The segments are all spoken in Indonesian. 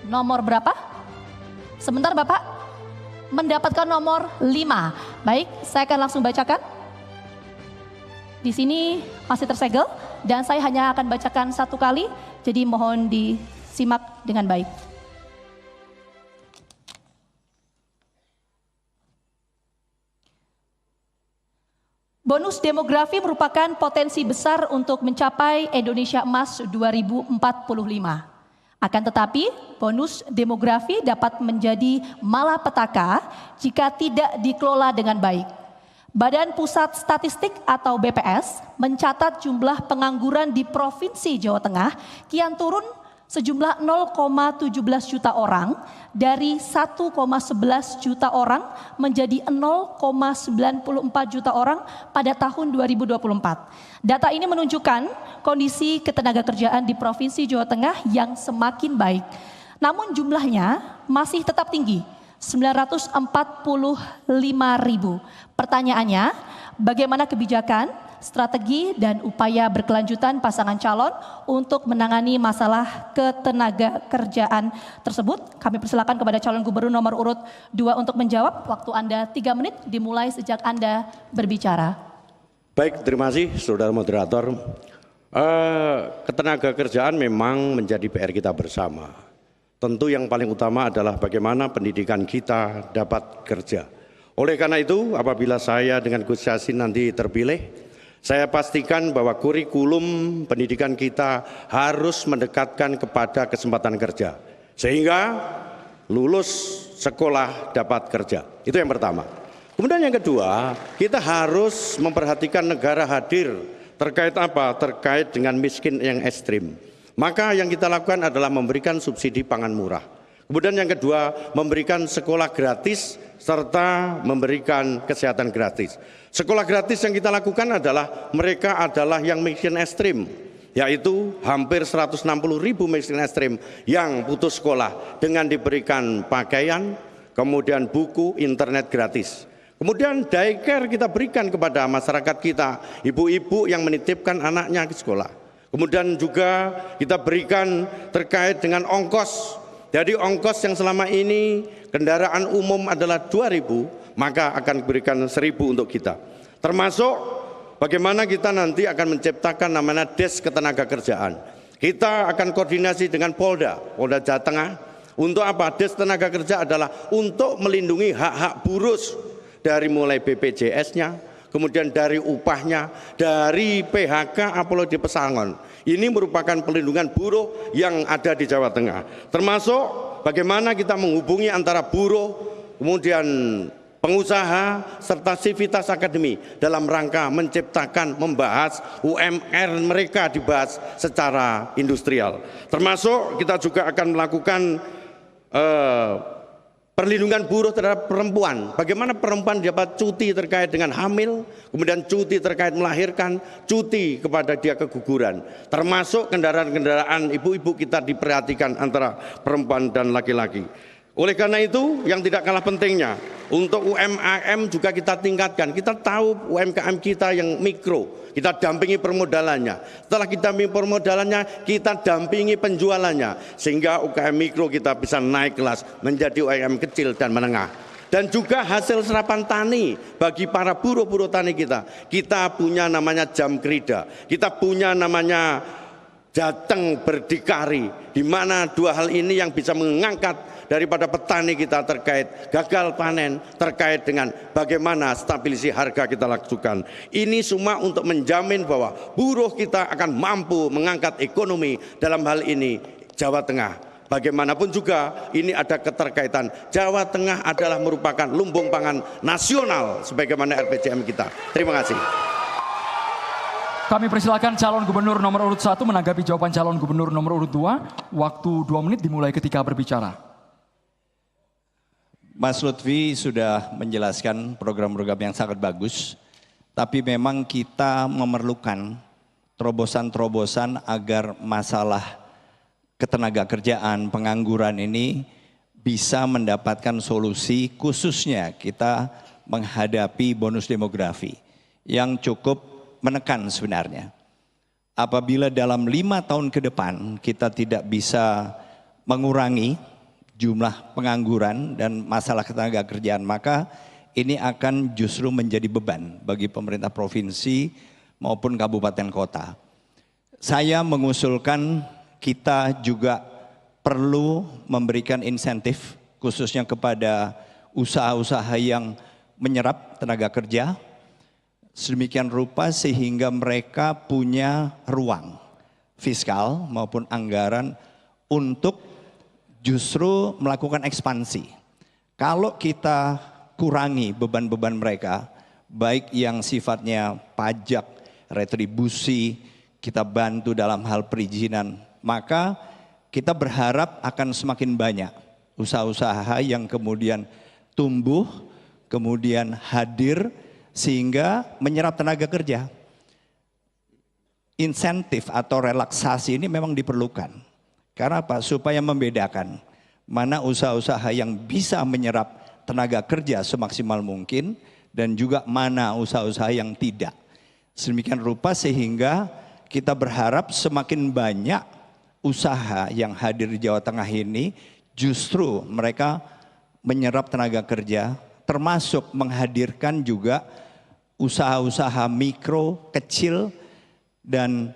nomor berapa? Sebentar Bapak, mendapatkan nomor 5. Baik, saya akan langsung bacakan. Di sini masih tersegel dan saya hanya akan bacakan satu kali, jadi mohon disimak dengan baik. Bonus demografi merupakan potensi besar untuk mencapai Indonesia Emas 2045. Akan tetapi, bonus demografi dapat menjadi malapetaka jika tidak dikelola dengan baik. Badan Pusat Statistik atau BPS mencatat jumlah pengangguran di Provinsi Jawa Tengah kian turun sejumlah 0,17 juta orang dari 1,11 juta orang menjadi 0,94 juta orang pada tahun 2024. Data ini menunjukkan kondisi ketenagakerjaan di Provinsi Jawa Tengah yang semakin baik. Namun jumlahnya masih tetap tinggi, 945.000. Pertanyaannya, bagaimana kebijakan, strategi dan upaya berkelanjutan pasangan calon untuk menangani masalah ketenagakerjaan tersebut? Kami persilakan kepada calon gubernur nomor urut 2 untuk menjawab. Waktu Anda 3 menit dimulai sejak Anda berbicara. Baik, terima kasih Saudara Moderator. Ketenagakerjaan memang menjadi PR kita bersama. Tentu yang paling utama adalah bagaimana pendidikan kita dapat kerja. Oleh karena itu, apabila saya dengan Gus Yassin nanti terpilih, saya pastikan bahwa kurikulum pendidikan kita harus mendekatkan kepada kesempatan kerja. Sehingga lulus sekolah dapat kerja. Itu yang pertama. Kemudian yang kedua, kita harus memperhatikan negara hadir terkait apa? Terkait dengan miskin yang ekstrim. Maka yang kita lakukan adalah memberikan subsidi pangan murah. Kemudian yang kedua, memberikan sekolah gratis serta memberikan kesehatan gratis. Sekolah gratis yang kita lakukan adalah mereka adalah yang miskin ekstrim, yaitu hampir 160.000 miskin ekstrim yang putus sekolah dengan diberikan pakaian, kemudian buku, internet gratis. Kemudian daycare kita berikan kepada masyarakat kita, ibu-ibu yang menitipkan anaknya ke sekolah. Kemudian juga kita berikan terkait dengan ongkos. Jadi ongkos yang selama ini kendaraan umum adalah 2.000, maka akan diberikan 1.000 untuk kita. Termasuk bagaimana kita nanti akan menciptakan namanya Des Ketenagakerjaan. Kita akan koordinasi dengan Polda Jawa Tengah. Untuk apa? Des Tenaga Kerja adalah untuk melindungi hak-hak buruh dari mulai BPJS-nya, kemudian dari upahnya, dari PHK apalagi pesangon. Ini merupakan pelindungan buruh yang ada di Jawa Tengah. Termasuk bagaimana kita menghubungi antara buruh, kemudian pengusaha, serta sivitas akademi dalam rangka menciptakan, membahas UMR mereka dibahas secara industrial. Termasuk kita juga akan melakukan perlindungan buruh terhadap perempuan. Bagaimana perempuan dapat cuti terkait dengan hamil, kemudian cuti terkait melahirkan, cuti kepada dia keguguran. Termasuk kendaraan-kendaraan ibu-ibu kita diperhatikan antara perempuan dan laki-laki. Oleh karena itu, yang tidak kalah pentingnya, untuk UMKM juga kita tingkatkan. Kita tahu UMKM kita yang mikro, kita dampingi permodalannya. Setelah kita dampingi permodalannya, kita dampingi penjualannya. Sehingga UMKM mikro kita bisa naik kelas menjadi UMKM kecil dan menengah. Dan juga hasil serapan tani bagi para buruh-buruh tani kita. Kita punya namanya jam kerida, kita punya namanya jateng berdikari, di mana dua hal ini yang bisa mengangkat daripada petani kita terkait gagal panen, terkait dengan bagaimana stabilisasi harga kita lakukan. Ini semua untuk menjamin bahwa buruh kita akan mampu mengangkat ekonomi. Dalam hal ini Jawa Tengah, bagaimanapun juga ini ada keterkaitan. Jawa Tengah adalah merupakan lumbung pangan nasional sebagaimana RPJM kita. Terima kasih. Kami persilakan calon gubernur nomor urut 1 menanggapi jawaban calon gubernur nomor urut 2. Waktu 2 menit dimulai ketika berbicara. Mas Lutfi sudah menjelaskan program-program yang sangat bagus, tapi memang kita memerlukan terobosan-terobosan agar masalah ketenagakerjaan, pengangguran ini bisa mendapatkan solusi, khususnya kita menghadapi bonus demografi yang cukup menekan sebenarnya. Apabila dalam 5 tahun ke depan kita tidak bisa mengurangi jumlah pengangguran dan masalah ketenaga kerjaan, maka ini akan justru menjadi beban bagi pemerintah provinsi maupun kabupaten kota. Saya mengusulkan kita juga perlu memberikan insentif khususnya kepada usaha-usaha yang menyerap tenaga kerja, sedemikian rupa sehingga mereka punya ruang fiskal maupun anggaran untuk justru melakukan ekspansi. Kalau kita kurangi beban-beban mereka, baik yang sifatnya pajak, retribusi, kita bantu dalam hal perizinan, maka kita berharap akan semakin banyak usaha-usaha yang kemudian tumbuh, kemudian hadir, sehingga menyerap tenaga kerja. Insentif atau relaksasi ini memang diperlukan. Karena apa? Supaya membedakan mana usaha-usaha yang bisa menyerap tenaga kerja semaksimal mungkin dan juga mana usaha-usaha yang tidak. Sedemikian rupa sehingga kita berharap semakin banyak usaha yang hadir di Jawa Tengah ini justru mereka menyerap tenaga kerja, termasuk menghadirkan juga usaha-usaha mikro, kecil, dan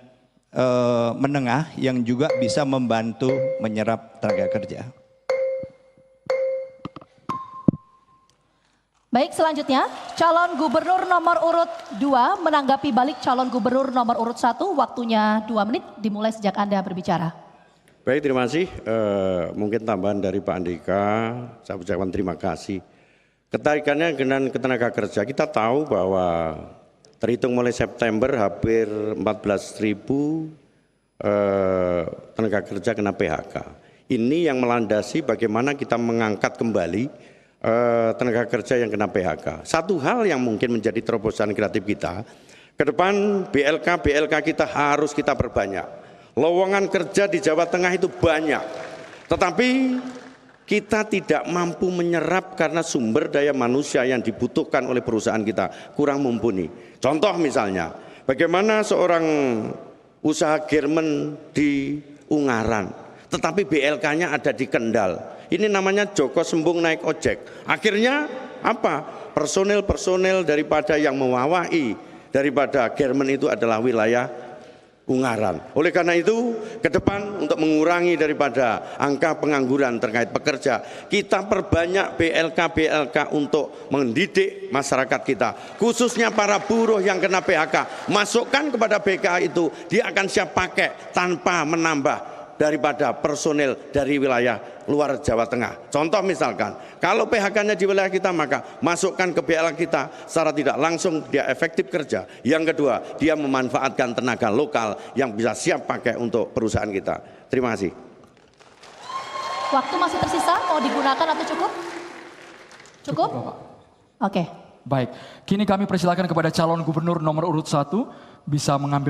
menengah yang juga bisa membantu menyerap tenaga kerja. Baik, selanjutnya calon gubernur nomor urut 2 menanggapi balik calon gubernur nomor urut 1, waktunya 2 menit dimulai sejak Anda berbicara. Baik, terima kasih. Mungkin tambahan dari Pak Andika, saya ucapkan terima kasih. Ketarikannya dengan ketenaga kerja, kita tahu bahwa terhitung mulai September hampir 14.000 tenaga kerja kena PHK. Ini yang melandasi bagaimana kita mengangkat kembali tenaga kerja yang kena PHK. Satu hal yang mungkin menjadi terobosan kreatif kita, ke depan BLK kita harus kita perbanyak. Lowongan kerja di Jawa Tengah itu banyak, tetapi kita tidak mampu menyerap karena sumber daya manusia yang dibutuhkan oleh perusahaan kita kurang mumpuni. Contoh misalnya, bagaimana seorang usaha garment di Ungaran, tetapi BLK-nya ada di Kendal. Ini namanya Joko Sembung naik ojek. Akhirnya apa? Personel daripada yang mewawahi daripada garment itu adalah wilayah Ungaran. Oleh karena itu, ke depan untuk mengurangi daripada angka pengangguran terkait pekerja, kita perbanyak BLK untuk mendidik masyarakat kita, khususnya para buruh yang kena PHK. Masukkan kepada BK itu, dia akan siap pakai tanpa menambah daripada personel dari wilayah luar Jawa Tengah. Contoh misalkan, kalau PHK-nya di wilayah kita, maka masukkan ke BLK kita secara tidak langsung, dia efektif kerja. Yang kedua, dia memanfaatkan tenaga lokal yang bisa siap pakai untuk perusahaan kita. Terima kasih. Waktu masih tersisa, mau digunakan atau cukup? Cukup? Oke. Baik, kini kami persilakan kepada calon gubernur nomor urut 1 bisa mengambil